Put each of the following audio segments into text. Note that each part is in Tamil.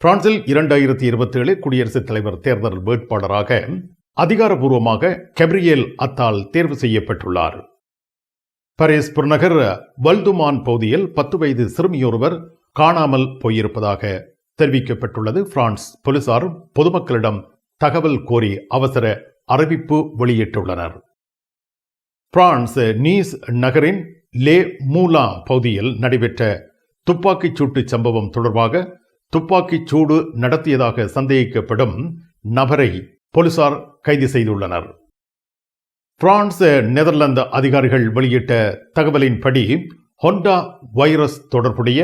பிரான்சில் 2027 குடியரசுத் தலைவர் தேர்தல் வேட்பாளராக அதிகாரப்பூர்வமாக கேப்ரியல் அத்தால் தேர்வு செய்யப்பட்டுள்ளார். பாரிஸ் புறநகர் வல்துமான் பகுதியில் 10 வயது சிறுமியொருவர் காணாமல் போயிருப்பதாக தெரிவிக்கப்பட்டுள்ளது. பிரான்ஸ் போலீசார் பொதுமக்களிடம் தகவல் கோரி அவசர அறிவிப்பு வெளியிட்டுள்ளனர். பிரான்ஸ் நீஸ் நகரின் லே மூலா பகுதியில் நடைபெற்ற துப்பாக்கிச் சூட்டு சம்பவம் தொடர்பாக துப்பாக்கிச் சூடு நடத்தியதாக சந்தேகிக்கப்படும் நபரை போலீசார் கைது செய்துள்ளனர். பிரான்ஸ் நெதர்லாந்து அதிகாரிகள் வெளியிட்ட தகவலின்படி ஹோண்டா வைரஸ் தொடர்புடைய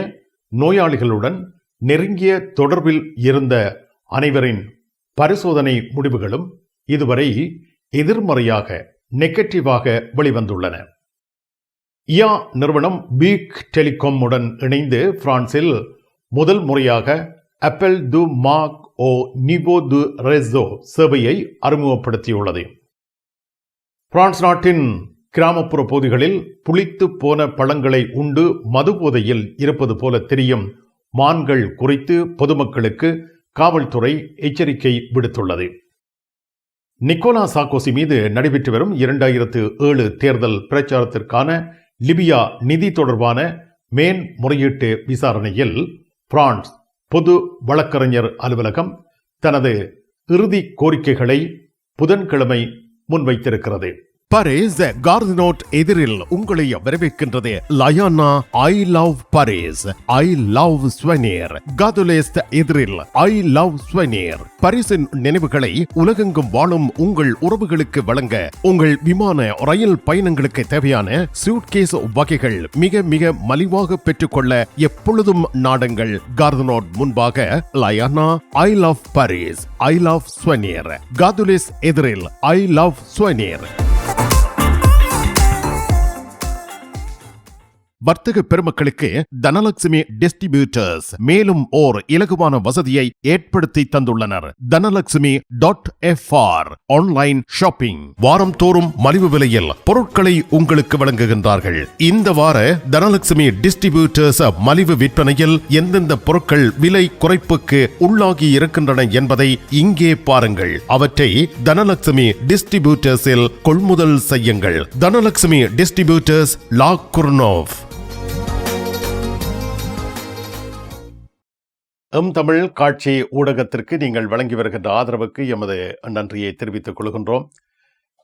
நோயாளிகளுடன் நெருங்கிய தொடர்பில் இருந்த அனைவரின் பரிசோதனை முடிவுகளும் இதுவரை எதிர்மறையாக நெகட்டிவாக வெளிவந்துள்ளன. இயா நிறுவனம் பீக் டெலிகாம் உடன் இணைந்து பிரான்சில் முதல் முறையாக அப்பல் து மார்க் ஓ நிவோ து ரெசோ சேவையை அறிமுகப்படுத்தியுள்ளது. பிரான்ஸ் நாட்டின் கிராமப்புற பகுதிகளில் புளித்து போன பழங்களை உண்டு மதுபோதையில் இருப்பது போல தெரியும் மான்கள் குறித்து பொதுமக்களுக்கு காவல்துறை எச்சரிக்கை விடுத்துள்ளது. நிக்கோலா சார்க்கோசி மீது நடைபெற்று வரும் 2007 தேர்தல் பிரச்சாரத்திற்கான லிபியா நிதி தொடர்பான மேன்முறையீட்டு விசாரணையில் பிரான்ஸ் பொது வழக்கறிஞர் அலுவலகம் தனது இறுதி கோரிக்கைகளை புதன்கிழமை முன்வைத்திருக்கிறது. பாரிஸ் கார்தினோட் எதிரில் உங்களை வரவேற்கின்றது லயானா I love Paris, I love souvenir. காதுலேஸ்ட் எதிரில் ஐ லவ் ஸ்வெனியர். பாரிஸின் நினைவுகளை உலகெங்கும் வாழும் உங்கள் உறவுகளுக்கு வழங்க உங்கள் விமான ரயில் பயணங்களுக்கு தேவையான சூட்கேஸ் வகைகள் மிக மிக மலிவாக பெற்றுக்கொள்ள எப்பொழுதும் நாடுங்கள் கார்தினோட் முன்பாக லயானா I love Paris, I love souvenir. காதுலேஸ் எதிரில் ஐ லவ் ஸ்வெனியர். வர்த்தக பெருமக்களுக்கு தனலட்சுமி டிஸ்ட்ரிபியூட்டர்ஸ் மேலும் ஓர் இலகுவான வசதியை ஏற்படுத்தி தந்துள்ளனர். தனலட்சுமி.fr ஆன்லைன் ஷாப்பிங். வாரம் தோறும் மலிவு விலையில் பொருட்களை உங்களுக்கு வழங்குகின்றார்கள். இந்த வார தனலட்சுமி டிஸ்ட்ரிபியூட்டர்ஸ் மலிவு விற்பனையில் எந்தெந்த பொருட்கள் விலை குறைப்புக்கு உள்ளாகி இருக்கின்றன என்பதை இங்கே பாருங்கள். அவற்றை தனலட்சுமி டிஸ்ட்ரிபியூட்டர்ஸில் கொள்முதல் செய்யுங்கள். தனலட்சுமி டிஸ்ட்ரிபியூட்டர்ஸ், லா குர்னோவ். தமிழ் காட்சி ஊடகத்திற்கு நீங்கள் வழங்கி வருகின்ற ஆதரவுக்கு எமது நன்றியை தெரிவித்துக் கொள்கின்றோம்.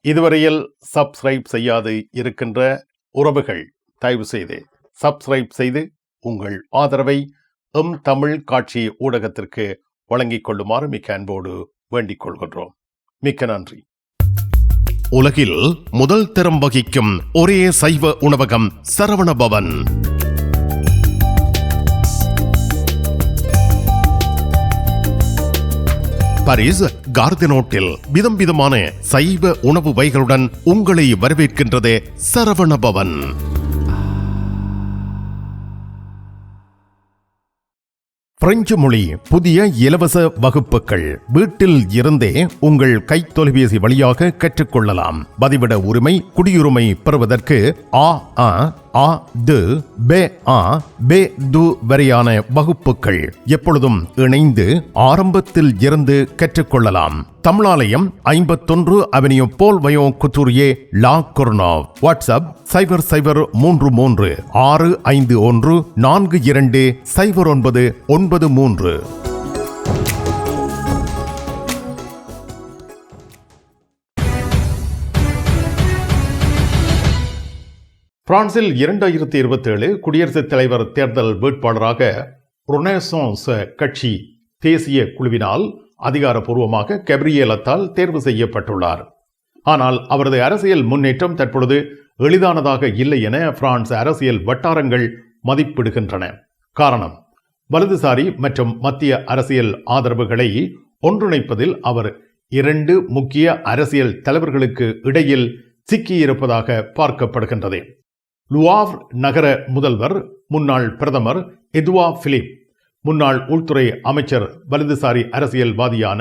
இதுவரையில் சப்ஸ்கிரைப் செய்யாது இருக்கின்ற உறவுகள் தயவு செய்து சப்ஸ்கிரைப் செய்து உங்கள் ஆதரவை தமிழ் காட்சி ஊடகத்திற்கு வழங்கிக் கொள்ளுமாறு மிக்க அன்போடு வேண்டிக் கொள்கின்றோம். மிக்க நன்றி. உலகில் முதல் தரம் வகிக்கும் ஒரே சைவ உணவகம் சரவணபவன். பாரிஸ் கார்தினோட்டில் விதம் விதமான சைவ உணவு வகைகளுடன் உங்களை வரவேற்கின்றது சரவணபவன். பிரெஞ்சு மொழி புதிய இலவச வகுப்புகள் வீட்டில் இருந்தே உங்கள் கைத்தொலைபேசி வழியாக கற்றுக்கொள்ளலாம். பதிவிட உரிமை, குடியுரிமை பெறுவதற்கு வரையான வகுப்புகள் எப்பொழுதும் இணைந்து ஆரம்பத்தில் இருந்து கற்றுக்கொள்ளலாம். தமிழாலயம் 51 அவென்யூ போல் வயோ குத்தூரியே, லா குர்னோவ். வாட்ஸ்அப் 0033 651 42 0993. பிரான்சில் 2027 குடியரசுத் தலைவர் தேர்தல் வேட்பாளராக ரெனசான்ஸ் கட்சி தேசிய குழுவினால் அதிகாரப்பூர்வமாக கேப்ரியல் அத்தால் தேர்வு செய்யப்பட்டுள்ளார். ஆனால் அவரது அரசியல் முன்னேற்றம் தற்பொழுது எளிதானதாக இல்லை என பிரான்ஸ் அரசியல் வட்டாரங்கள் மதிப்பிடுகின்றன. காரணம், வலதுசாரி மற்றும் மத்திய அரசியல் ஆதரவுகளை ஒன்றிணைப்பதில் அவர் 2 முக்கிய அரசியல் தலைவர்களுக்கு இடையில் சிக்கியிருப்பதாக பார்க்கப்படுகின்றது. லுவாவ் நகர முதல்வர் முன்னாள் பிரதமர் எதுவா பிலிப், முன்னாள் உள்துறை அமைச்சர் வலதுசாரி அரசியல்வாதியான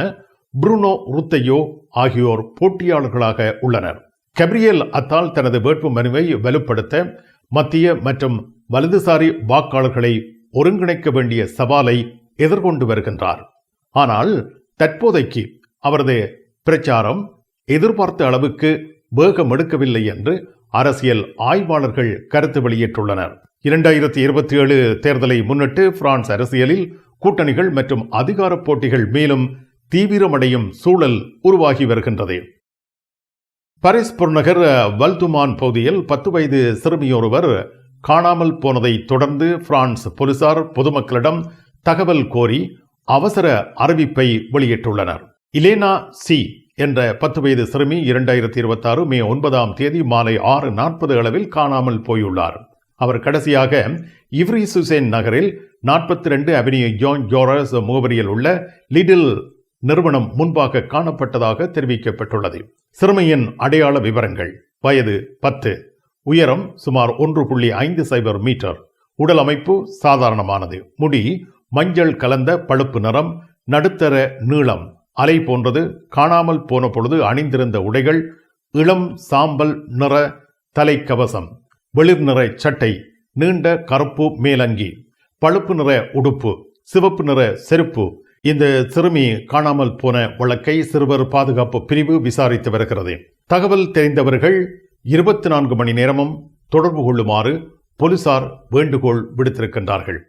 புருனோ ருத்தையோ ஆகியோர் போட்டியாளர்களாக உள்ளனர். கேப்ரியல் அத்தால் தனது வேட்பு மனுவை வலுப்படுத்த மத்திய மற்றும் வலதுசாரி வாக்காளர்களை ஒருங்கிணைக்க வேண்டிய சவாலை எதிர்கொண்டு வருகின்றார். ஆனால் தற்போதைக்கு அவரது பிரச்சாரம் எதிர்பார்த்த அளவுக்கு வேகம் எடுக்கவில்லை என்று அரசியல் ஆய்வாளர்கள் கருத்து வெளியிட்டுள்ளனர். 2027 தேர்தலை முன்னிட்டு பிரான்ஸ் அரசியலில் கூட்டணிகள் மற்றும் அதிகார போட்டிகள் மேலும் தீவிரமடையும் சூழல் உருவாகி வருகின்றது. பாரிஸ் புறநகர் வல்துமான் பகுதியில் 10 வயது சிறுமியொருவர் காணாமல் போனதை தொடர்ந்து பிரான்ஸ் போலீசார் பொதுமக்களிடம் தகவல் கோரி அவசர அறிவிப்பை வெளியிட்டுள்ளனர். இலேனா சி என்ற 10 வயது சிறுமி 2026 மே 9 மாலை 6:40 அளவில் காணாமல் போயுள்ளார். அவர் கடைசியாக இவ்ரி சுசேன் நகரில் 42 அவென்யூ ஜான் ஜோரஸ் முகவரியில் உள்ள லிடில் நிறுவனம் முன்பாக காணப்பட்டதாக தெரிவிக்கப்பட்டுள்ளது. சிறுமியின் அடையாள விவரங்கள்: வயது 10, உயரம் சுமார் 1.50 மீட்டர், உடல் அமைப்பு சாதாரணமானது, முடி மஞ்சள் கலந்த பழுப்பு நிறம், நடுத்தர நீளம், அலை போன்றது. காணாமல் போன பொழுது அணிந்திருந்த உடைகள் இளம் சாம்பல் நிற தலைக்கவசம், வெளிர் நிற சட்டை, நீண்ட கருப்பு மேலங்கி, பழுப்பு நிற உடுப்பு, சிவப்பு நிற செருப்பு. இந்த சிறுமி காணாமல் போன வழக்கை சிறுவர் பாதுகாப்பு பிரிவு விசாரித்து வருகிறது. தகவல் தெரிந்தவர்கள் 24 மணி நேரமும் தொடர்பு கொள்ளுமாறு போலீசார் வேண்டுகோள் விடுத்திருக்கின்றார்கள்.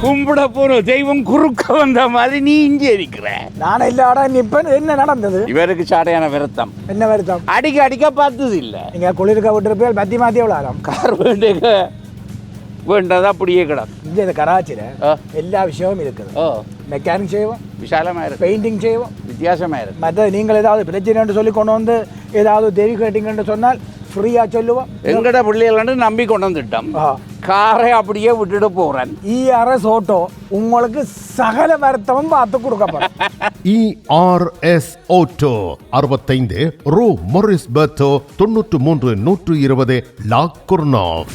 கும்பிட போற தெய்வம் குறுக்க வந்த மாதிரி நீ இங்கே இருக்கிற. நான் இல்லாடா நிப்பேன். என்ன நடந்தது? இவருக்கு சாடையான வருத்தம். என்ன வருத்தம்? அடிக்க பார்த்தது இல்ல. நீங்க குளிர்க்க விட்டுருப்பேன். மாத்தி எவ்வளோ கார் வேண்டது அப்படியே கிடக்கும். இங்கே கராச்சியில் எல்லா விஷயமும் இருக்குது. மெக்கானிக் செய்வோம், விசாலமா இருக்கு, பெயிண்டிங் செய்வோம், வித்தியாசமா இருக்கு. மற்ற நீங்கள் ஏதாவது பிரச்சனை சொல்லி கொண்டு வந்து ஏதாவது தெரி கேட்டீங்கன்னு சொன்னால் ஃப்ரீயா சொல்லுவோம். எங்கட பிள்ளைகள் நம்பி கொண்டு வந்துட்டோம். காரை அப்படியே விட்டுட்டு போறேன். ERS ஆட்டோ உங்களுக்கு சகல வருத்தமும் பார்த்து கொடுக்கப்படும். ERS ஆட்டோ 65 ரூ மொரிஸ் பெர்த்தோ 93 120 லா குர்னாவ்.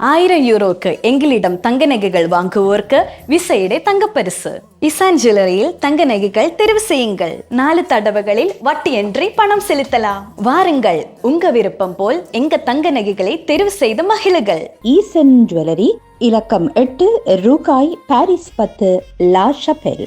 1000 யூரோக்கு எங்களிடம் தங்க நகைகள் வாங்குவோருக்கு விசேட தங்கப்பரிசு. இசான் ஜுவல்லரியில் தங்க நகைகள் தெரிவு செய்யுங்கள். 4 தடவைகளில் வட்டியின்றி பணம் செலுத்தலாம். வாருங்கள், உங்க விருப்பம் போல் எங்க தங்க நகைகளை தெரிவு செய்து மகிழுங்கள். ஈசன் ஜுவல்லரி, இலக்கம் 8, ரூகாய், பாரிஸ் 10, லா ஷபெல்.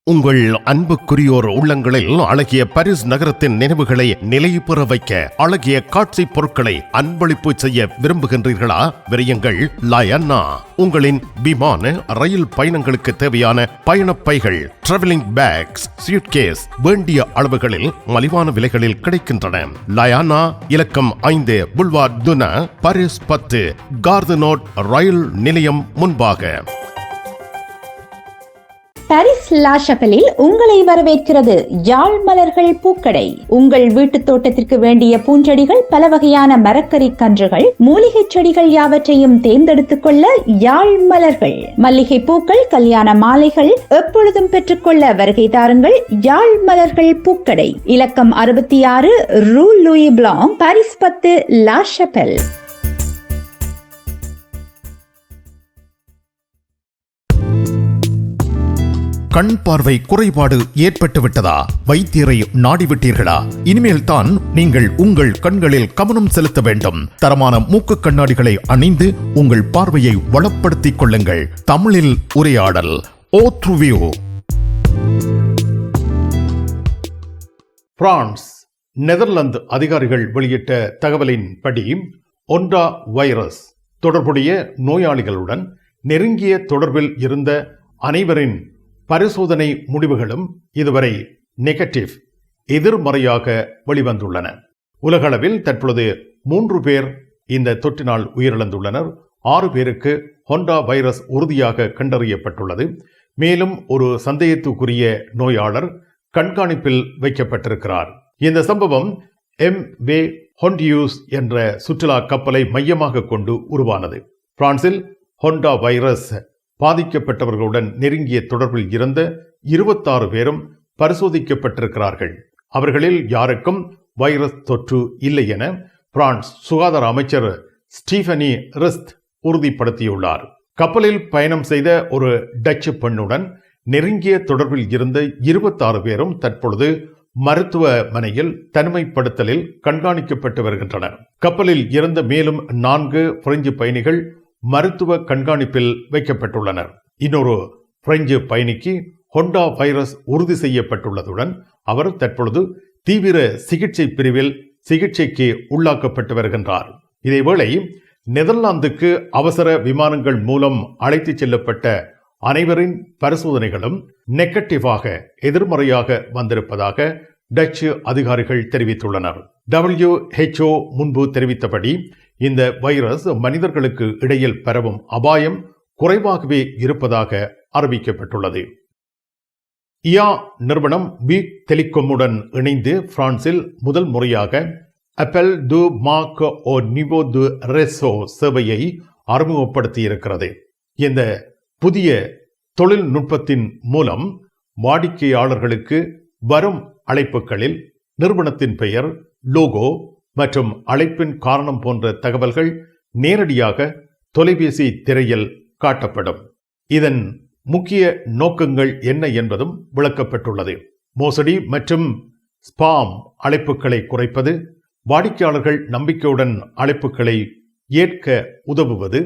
உங்கள் அன்புக்குரியோர் உள்ளங்களில் அழகிய பாரிஸ் நகரத்தின் நினைவுகளை நிலைபெற வைக்க அழகிய காட்சி பொருட்களை அன்பளிப்பு செய்ய விரும்புகின்றீர்களா? விரையுங்கள் லயன்னா. உங்களின் விமான ரயில் பயணங்களுக்கு தேவையான பயணப்பைகள், டிராவலிங் பேக்ஸ், சூட்கேஸ் வேண்டிய அளவுகளில் மலிவான விலைகளில் கிடைக்கின்றன. லயானா, இலக்கம் 5 புல்வார்ட் துனா, பாரிஸ் 10, கார்தனோட் ரயில் நிலையம் முன்பாக. பாரிஸ் லா ஷபெலில் உங்களை வரவேற்கிறது யாழ் மலர்கள் பூக்கடை. உங்கள் வீட்டு தோட்டத்திற்கு வேண்டிய பூஞ்செடிகள், பல வகையான மரக்கறி கன்றுகள், மூலிகை செடிகள் யாவற்றையும் தேர்ந்தெடுத்துக் கொள்ள யாழ் மலர்கள். மல்லிகை பூக்கள், கல்யாண மாலைகள் எப்பொழுதும் பெற்றுக்கொள்ள வருகை தாருங்கள். யாழ் மலர்கள் பூக்கடை, இலக்கம் 66 Rue Louis Blanc, Paris 10, La Chapelle. கண் பார்வை குறைபாடு ஏற்பட்டு விட்டதா? வைத்தியரை நாடிவிட்டீர்களா? இனிமேல் தான் நீங்கள் உங்கள் கண்களில் கவனம் செலுத்த வேண்டும். தரமான மூக்கு கண்ணாடிகளை அணிந்து உங்கள் பார்வையை வளப்படுத்திக் கொள்ளுங்கள். தமிழில் உரையாடல் ஓத்ருவியூ. பிரான்ஸ் நெதர்லாந்து அதிகாரிகள் வெளியிட்ட தகவலின்படி ஒன்டா வைரஸ் தொடர்புடைய நோயாளிகளுடன் நெருங்கிய தொடர்பில் இருந்த அனைவரின் பரிசோதனை முடிவுகளும் இதுவரை நெகட்டிவ், எதிர்மறையாக வெளிவந்துள்ளன. உலகளவில் தற்பொழுது 3 பேர் இந்த தொற்றினால் உயிரிழந்துள்ளனர். 6 பேருக்கு ஹொண்டா வைரஸ் உறுதியாக கண்டறியப்பட்டுள்ளது. மேலும் ஒரு சந்தேகத்துக்குரிய நோயாளர் கண்காணிப்பில் வைக்கப்பட்டிருக்கிறார். இந்த சம்பவம் MV ஹொண்டியூஸ் என்ற சுற்றுலா கப்பலை மையமாக கொண்டு உருவானது. பிரான்சில் ஹொண்டா வைரஸ் பாதிக்கப்பட்டவர்களுடன் நெருங்கிய தொடர்பில் இருந்த 26 பேரும் பரிசோதிக்கப்பட்டிருக்கிறார்கள். அவர்களில் யாருக்கும் வைரஸ் தொற்று இல்லை என பிரான்ஸ் சுகாதார அமைச்சர் ஸ்டீஃபனி ரிஸ்ட் உறுதிப்படுத்தியுள்ளார். கப்பலில் பயணம் செய்த ஒரு டச்சு பெண்ணுடன் நெருங்கிய தொடர்பில் இருந்த 26 பேரும் தற்பொழுது மருத்துவமனையில் தனிமைப்படுத்தலில் கண்காணிக்கப்பட்டு வருகின்றனர். கப்பலில் இருந்த மேலும் 4 பிரெஞ்சு பயணிகள் மருத்துவ கண்காணிப்பில் வைக்கப்பட்டுள்ளனர். இன்னொரு பிரெஞ்சு பயணிக்கு ஹொண்டா வைரஸ் உறுதி செய்யப்பட்டுள்ளதுடன் அவர் தற்பொழுது தீவிர சிகிச்சை பிரிவில் சிகிச்சைக்கு உள்ளாக்கப்பட்டு வருகின்றார். இதேவேளை நெதர்லாந்துக்கு அவசர விமானங்கள் மூலம் அழைத்துச் செல்லப்பட்ட அனைவரின் பரிசோதனைகளும் நெகட்டிவாக எதிர்மறையாக வந்திருப்பதாக டச்சு அதிகாரிகள் தெரிவித்துள்ளனர். WHO முன்பு தெரிவித்தபடி இந்த வைரஸ் மனிதர்களுக்கு இடையில் பரவும் அபாயம் குறைவாகவே இருப்பதாக அறிவிக்கப்பட்டுள்ளது. IA நிறுவனம் பீக் டெலிகாமுடன் இணைந்து பிரான்சில் முதல் முறையாக அப்பல் டு மார்க் ஓ நிவோ டு ரெசோ சேவையை அறிமுகப்படுத்தியிருக்கிறது. இந்த புதிய தொழில்நுட்பத்தின் மூலம் வாடிக்கையாளர்களுக்கு வரும் அழைப்புகளில் நிறுவனத்தின் பெயர், லோகோ மற்றும் அழைப்பின் காரணம் போன்ற தகவல்கள் நேரடியாக தொலைபேசி திரையில் காட்டப்படும். இதன் முக்கிய நோக்கங்கள் என்ன என்பதும் விளக்கப்பட்டுள்ளது. மோசடி மற்றும் ஸ்பாம் அழைப்புகளை குறைப்பது, வாடிக்கையாளர்கள் நம்பிக்கையுடன் அழைப்புகளை ஏற்க உதவுவது,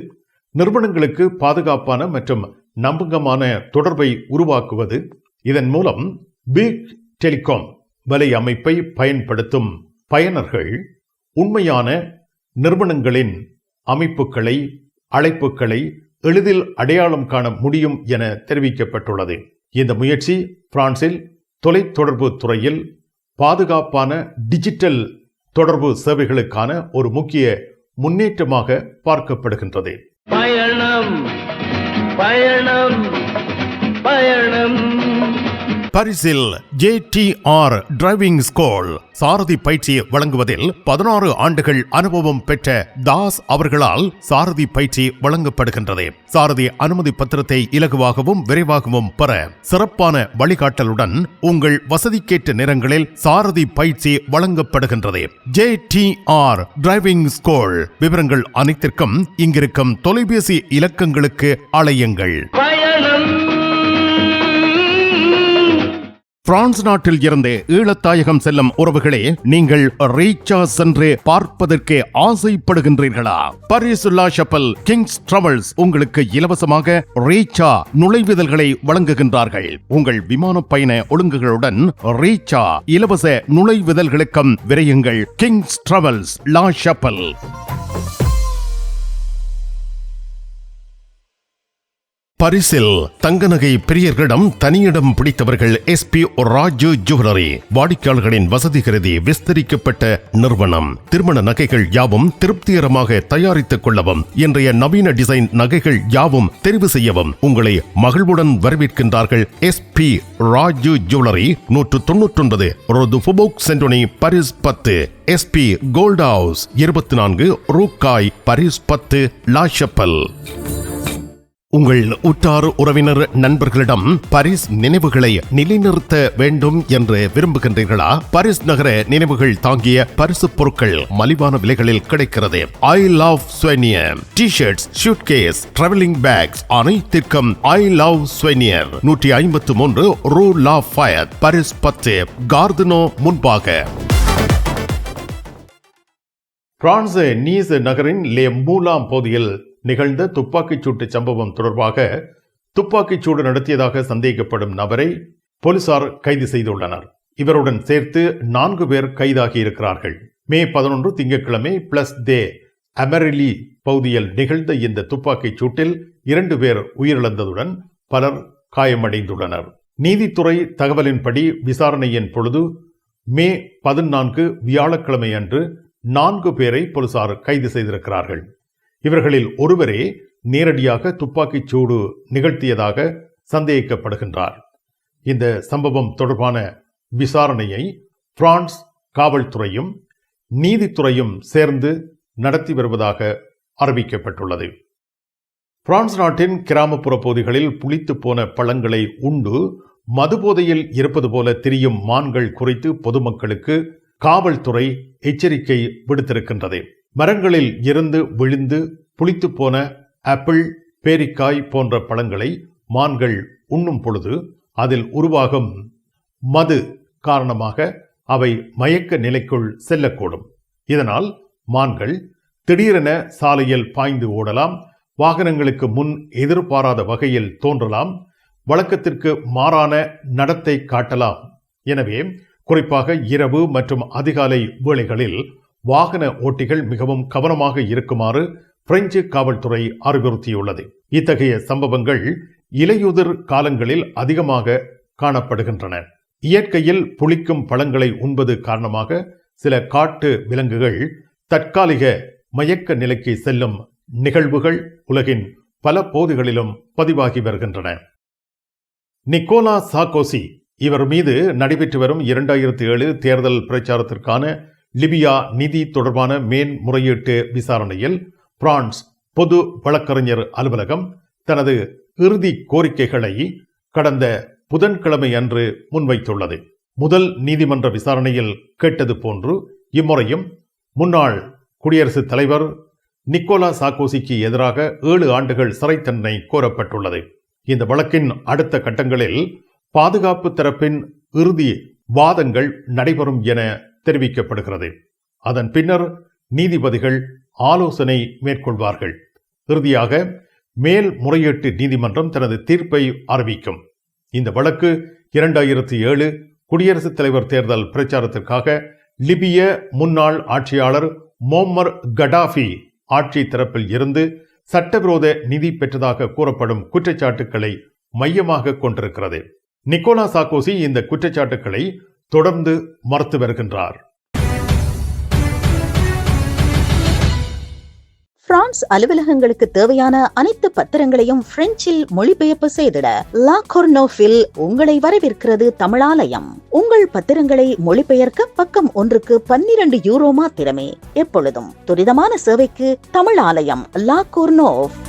நிறுவனங்களுக்கு பாதுகாப்பான மற்றும் நம்பகமான தொடர்பை உருவாக்குவது. இதன் மூலம் பீக் டெலிகாம் வலை அமைப்பை பயன்படுத்தும் பயனர்கள் உண்மையான நிறுவனங்களின் அமைப்புகளை, அழைப்புகளை எளிதில் அடையாளம் காண முடியும் என தெரிவிக்கப்பட்டுள்ளது. இந்த முயற்சி பிரான்சில் தொலைத்தொடர்பு துறையில் பாதுகாப்பான டிஜிட்டல் தொடர்பு சேவைகளுக்கான ஒரு முக்கிய முன்னேற்றமாக பார்க்கப்படுகின்றது. பயணம் பயணம் பயணம். பரிசில் JTR டிரைவிங் ஸ்கூல் சாரதி பயிற்சி வழங்குவதில் 16 ஆண்டுகள் அனுபவம் பெற்ற தாஸ் அவர்களால் சாரதி பயிற்சி வழங்கப்படுகின்றது. சாரதி அனுமதி பத்திரத்தை இலகுவாகவும் விரைவாகவும் பெற சிறப்பான வழிகாட்டலுடன் உங்கள் வசதிக்கேற்ற நேரங்களில் சாரதி பயிற்சி வழங்கப்படுகின்றது. JTR driving school. விவரங்கள் அனைத்திற்கும் இங்கிருக்கும் தொலைபேசி இலக்கங்களுக்கு அழையுங்கள். பிரான்ஸ் நாட்டில் இருந்து ஈழத்தாயகம் செல்லும் உறவுகளே, நீங்கள் ரீச்சா சென்று பார்ப்பதற்கு ஆசைப்படுகின்றீர்களா? பாரிஸ் லா ஷப்பல் கிங்ஸ் டிராவல்ஸ் உங்களுக்கு இலவசமாக ரீச்சா நுழைவுதல்களை வழங்குகின்றார்கள். உங்கள் விமான பயண ஒழுங்குகளுடன் ரீச்சா இலவச நுழைவுதல்களுக்கும் விரையுங்கள். கிங்ஸ் டிராவல்ஸ் லா ஷப்பல். பரிசில் தங்க நகை பிரியர்களிடம் தனியிடம் பிடித்தவர்கள் SP ராஜு ஜுவல்லரி. வாடிக்கையாளர்களின் வசதி கருதி விஸ்தரிக்கப்பட்ட நிறுவனம். திருமண நகைகள் யாவும் திருப்திகரமாக தயாரித்துக் கொள்ளவும், இன்றைய நவீன டிசைன் நகைகள் யாவும் தெரிவு செய்யவும் உங்களை மகிழ்வுடன் வரவேற்கின்றார்கள். SP Raju jewellery, 199 rue du Faubourg Saint Denis, Paris 10. SP gold house, 24 rue Cail, Paris 10, La Chapelle. உங்கள் உற்றார் உறவினர் நண்பர்களிடம் பாரிஸ் நினைவுகளை நிலைநிறுத்த வேண்டும் என்று விரும்புகின்றீர்களா? பாரிஸ் நகர நினைவுகள் தாங்கிய பரிசு பொருட்கள் மலிவான விலைகளில் கிடைக்கிறது. ஐ love souvenir T-shirts, suitcase, travelling packs அனைத்திற்கும் ஐ லவ் ஸ்வெனியர், 153 ரூ லா ஃபயத், பாரிஸ் 10, கார்தினோ முன்பாக. பிரான்ஸ் நீஸ் நகரின் லே மூலாம் பகுதியில் நிகழ்ந்த துப்பாக்கிச் சூட்டு சம்பவம் தொடர்பாக துப்பாக்கிச் சூடு நடத்தியதாக சந்தேகிக்கப்படும் நபரை போலீசார் கைது செய்துள்ளனர். இவருடன் சேர்த்து 4 பேர் கைதாகி இருக்கிறார்கள். மே 11 திங்கட்கிழமை பிளஸ் தே அமெரிலி பகுதியில் நிகழ்ந்த இந்த துப்பாக்கிச் சூட்டில் 2 பேர் உயிரிழந்ததுடன் பலர் காயமடைந்துள்ளனர். நீதித்துறை தகவலின்படி விசாரணையின் பொழுது மே 14 வியாழக்கிழமை அன்று 4 பேரை போலீசார் கைது செய்திருக்கிறார்கள். இவர்களில் ஒருவரே நேரடியாக துப்பாக்கிச் சூடு நிகழ்த்தியதாக சந்தேகிக்கப்படுகின்றார். இந்த சம்பவம் தொடர்பான விசாரணையை பிரான்ஸ் காவல்துறையும் நீதித்துறையும் சேர்ந்து நடத்தி வருவதாக அறிவிக்கப்பட்டுள்ளது. பிரான்ஸ் நாட்டின் கிராமப்புற பகுதிகளில் புளித்து போன பழங்களை உண்டு மதுபோதையில் இருப்பது போல திரியும் மான்கள் குறித்து பொதுமக்களுக்கு காவல்துறை எச்சரிக்கை விடுத்திருக்கின்றது. மரங்களில் இருந்து விழுந்து புளித்து போன ஆப்பிள், பேரிக்காய் போன்ற பழங்களை மான்கள் உண்ணும் பொழுது அதில் உருவாகும் மது காரணமாக அவை மயக்க நிலைக்குள் செல்லக்கூடும். இதனால் மான்கள் திடீரென சாலையில் பாய்ந்து ஓடலாம், வாகனங்களுக்கு முன் எதிர்பாராத வகையில் தோன்றலாம், வழக்கத்திற்கு மாறான நடத்தை காட்டலாம். எனவே குறிப்பாக இரவு மற்றும் அதிகாலை வேளைகளில் வாகன ஓட்டிகள் மிகவும் கவனமாக இருக்குமாறு பிரெஞ்சு காவல்துறை அறிவுறுத்தியுள்ளது. இத்தகைய சம்பவங்கள் இலையுதிர் காலங்களில் அதிகமாக காணப்படுகின்றன. இயற்கையில் புளிக்கும் பழங்களை உண்பது காரணமாக சில காட்டு விலங்குகள் தற்காலிக மயக்க நிலைக்கு செல்லும் நிகழ்வுகள் உலகின் பல பகுதிகளிலும் பதிவாகி வருகின்றன. நிக்கோலா சார்க்கோசி இவர் மீது நடைபெற்று வரும் 2007 தேர்தல் பிரச்சாரத்திற்கான லிபியா நிதி தொடர்பான மேன்முறையீட்டு விசாரணையில் பிரான்ஸ் பொது வழக்கறிஞர் அலுவலகம் தனது இறுதி கோரிக்கைகளை கடந்த புதன்கிழமை அன்று முன்வைத்துள்ளது. முதல் நீதிமன்ற விசாரணையில் கேட்டது போன்று இம்முறையும் முன்னாள் குடியரசுத் தலைவர் நிக்கோலா சார்க்கோசிக்கு எதிராக 7 ஆண்டுகள் சிறை தண்டனை கோரப்பட்டுள்ளது. இந்த வழக்கின் அடுத்த கட்டங்களில் பாதுகாப்பு தரப்பின் இறுதி வாதங்கள் நடைபெறும் என தெரிவிக்கப்படுகிறது. அதன் பின்னர் நீதிபதிகள் ஆலோசனை மேற்கொள்வார்கள். இறுதியாக மேல்முறையீட்டு நீதிமன்றம் தனது தீர்ப்பை அறிவிக்கும். இந்த வழக்கு 2007 குடியரசுத் தலைவர் தேர்தல் பிரச்சாரத்திற்காக லிபிய முன்னாள் ஆட்சியாளர் மோம்மர் கடாஃபி ஆட்சி தரப்பில் இருந்து சட்டவிரோத நிதி பெற்றதாக கூறப்படும் குற்றச்சாட்டுக்களை மையமாக கொண்டிருக்கிறது. நிக்கோலா சார்க்கோசி இந்த குற்றச்சாட்டுக்களை தொடர்ந்து மறுத்து வருகின்றார். பிரான்ஸ் அலுவலகங்களுக்கு தேவையான அனைத்து பத்திரங்களையும் பிரெஞ்சில் மொழிபெயர்ப்பு செய்திட லா கொர்னோஃபில் உங்களை வரவேற்கிறது தமிழாலயம். உங்கள் பத்திரங்களை மொழிபெயர்க்க பக்கம் ஒன்றுக்கு 12 யூரோ மாத்திரமே. எப்பொழுதும் துரிதமான சேவைக்கு தமிழாலயம், லா கொர்னோஃப்.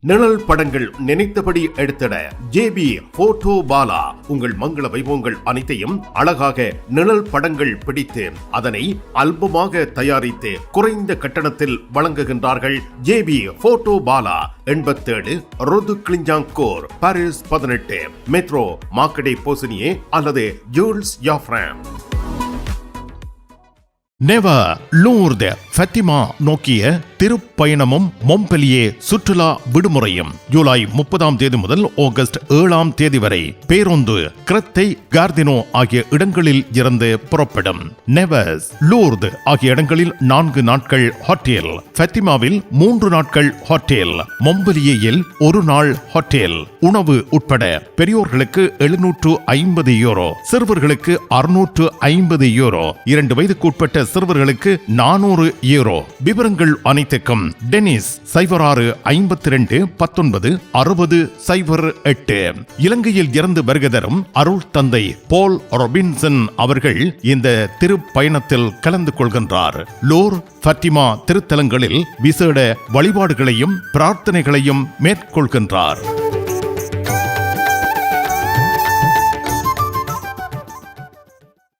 நிழல் படங்கள் நினைத்தபடி எடுத்திட ஜேபி போட்டோ பாலா. உங்கள் மங்கள வைபவங்கள் அனைத்தையும் அழகாக நிழல் படங்கள் பிடித்து அதனை ஆல்பமாக தயாரித்து குறைந்த கட்டணத்தில் வழங்குகின்றார்கள். JP photo Bala 87 rue du Clignancourt, Paris 18, metro Marcadet Poissonniers அல்லது Jules Joffrin. Nevers Lourdes Fatima நோக்கிய திருப்பயணமும் மொம்பெலியே சுற்றுலா விடுமுறையும் ஜூலை 30 முதல் ஆகஸ்ட் 7 வரை பேருந்து கிரத்தை கார்தினோ ஆகிய இடங்களில் இருந்து புறப்படும். நெவர்ஸ் லூர்து ஆகிய இடங்களில் 4 நாட்கள் ஹோட்டல், ஃபத்திமாவில் 3 நாட்கள் ஹோட்டல், மொம்பெலியேயில் 1 நாள் ஹோட்டல். உணவு உட்பட பெரியோர்களுக்கு 750 யூரோ, சிறுவர்களுக்கு 650 யூரோ, 2 வயதுக்கு உட்பட்ட சிறுவர்களுக்கு 400 யூரோ. விவரங்கள் அனைத்துக்கும் டெனிஸ் 06 52 19 60 08. இலங்கையில் இருந்து வருகை தரும் அருள் தந்தை போல் ரொபின்சன் அவர்கள் இந்த திருப்பயணத்தில் கலந்து கொள்கின்றார். லோர் ஃபத்திமா திருத்தலங்களில் விசேட வழிபாடுகளையும் பிரார்த்தனைகளையும் மேற்கொள்கின்றார்.